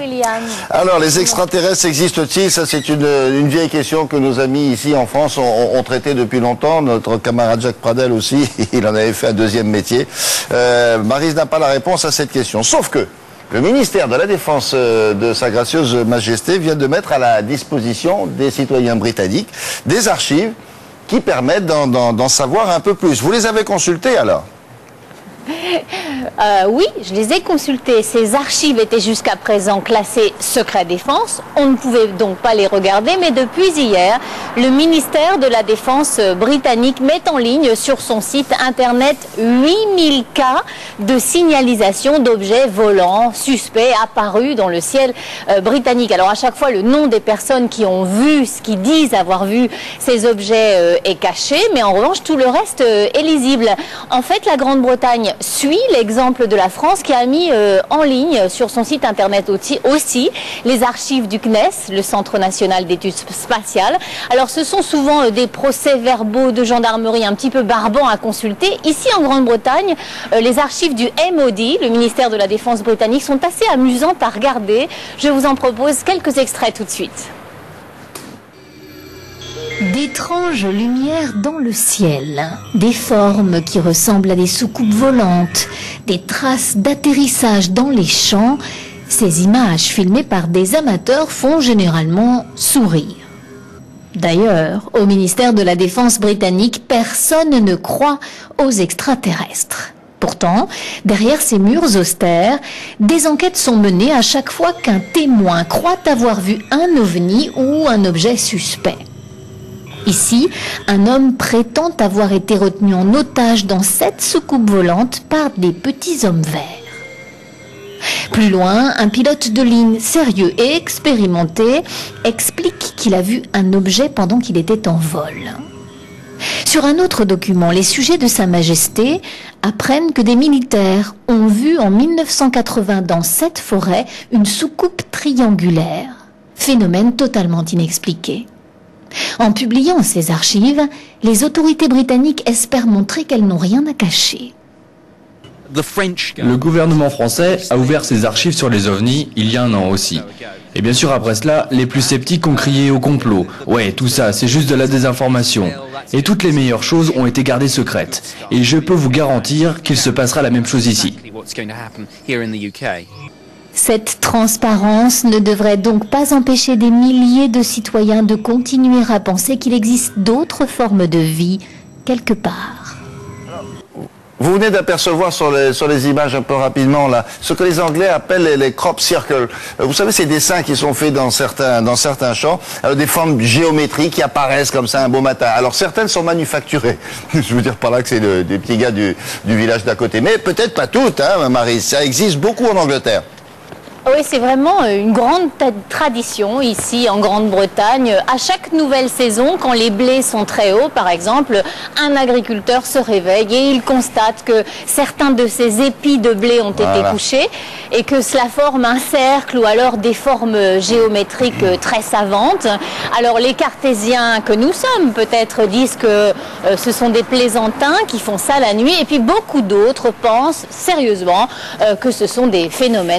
William. Alors, les extraterrestres existent-ils? Ça, c'est une vieille question que nos amis ici en France ont traitée depuis longtemps. Notre camarade Jacques Pradel aussi, il en avait fait un deuxième métier. Maryse n'a pas la réponse à cette question. Sauf que le ministère de la Défense de Sa Gracieuse Majesté vient de mettre à la disposition des citoyens britanniques des archives qui permettent d'en savoir un peu plus. Vous les avez consultées alors? Oui, je les ai consultés. Ces archives étaient jusqu'à présent classées secret défense. On ne pouvait donc pas les regarder, mais depuis hier, le ministère de la Défense britannique met en ligne sur son site internet 8000 cas de signalisation d'objets volants suspects apparus dans le ciel britannique. Alors à chaque fois, le nom des personnes qui ont vu, qui disent avoir vu ces objets est caché, mais en revanche, tout le reste est lisible. En fait, la Grande-Bretagne suit l'exemple de la France qui a mis en ligne sur son site internet aussi les archives du CNES, le Centre national d'études spatiales. Alors ce sont souvent des procès-verbaux de gendarmerie un petit peu barbants à consulter. Ici en Grande-Bretagne, les archives du MOD, le ministère de la Défense britannique, sont assez amusantes à regarder. Je vous en propose quelques extraits tout de suite. D'étranges lumières dans le ciel, des formes qui ressemblent à des soucoupes volantes, des traces d'atterrissage dans les champs, ces images filmées par des amateurs font généralement sourire. D'ailleurs, au ministère de la Défense britannique, personne ne croit aux extraterrestres. Pourtant, derrière ces murs austères, des enquêtes sont menées à chaque fois qu'un témoin croit avoir vu un ovni ou un objet suspect. Ici, un homme prétend avoir été retenu en otage dans cette soucoupe volante par des petits hommes verts. Plus loin, un pilote de ligne sérieux et expérimenté explique qu'il a vu un objet pendant qu'il était en vol. Sur un autre document, les sujets de Sa Majesté apprennent que des militaires ont vu en 1980 dans cette forêt une soucoupe triangulaire, phénomène totalement inexpliqué. En publiant ces archives, les autorités britanniques espèrent montrer qu'elles n'ont rien à cacher. Le gouvernement français a ouvert ses archives sur les ovnis il y a un an aussi. Et bien sûr, après cela, les plus sceptiques ont crié au complot. Ouais, tout ça, c'est juste de la désinformation. Et toutes les meilleures choses ont été gardées secrètes. Et je peux vous garantir qu'il se passera la même chose ici. Cette transparence ne devrait donc pas empêcher des milliers de citoyens de continuer à penser qu'il existe d'autres formes de vie quelque part. Vous venez d'apercevoir sur les images un peu rapidement là, ce que les Anglais appellent les crop circles. Vous savez, ces dessins qui sont faits dans certains champs, des formes géométriques qui apparaissent comme ça un beau matin. Alors certaines sont manufacturées. Je veux dire par là que c'est des petits gars du village d'à côté. Mais peut-être pas toutes, hein, Maryse. Ça existe beaucoup en Angleterre. Oui, c'est vraiment une grande tradition ici en Grande-Bretagne. À chaque nouvelle saison, quand les blés sont très hauts, par exemple, un agriculteur se réveille et il constate que certains de ses épis de blé ont été touchés et que cela forme un cercle ou alors des formes géométriques très savantes. Alors les cartésiens que nous sommes peut-être disent que ce sont des plaisantins qui font ça la nuit et puis beaucoup d'autres pensent sérieusement que ce sont des phénomènes